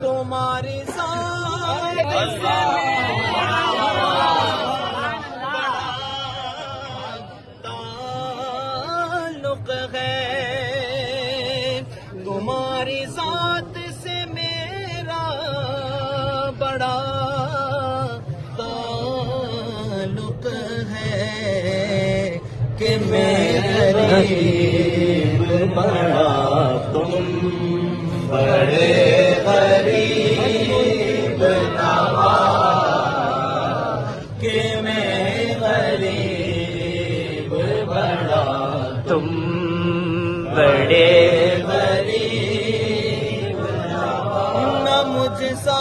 तुम्हारे साथ ताल्लुक है, तुम्हारी जात से मेरा बड़ा ताल्लुक है कि मैं गरीब बड़ा तुम बड़े गरीब नवाज कि मैं गरीब बड़ा तुम बड़े गरीब नवाज न मुझसा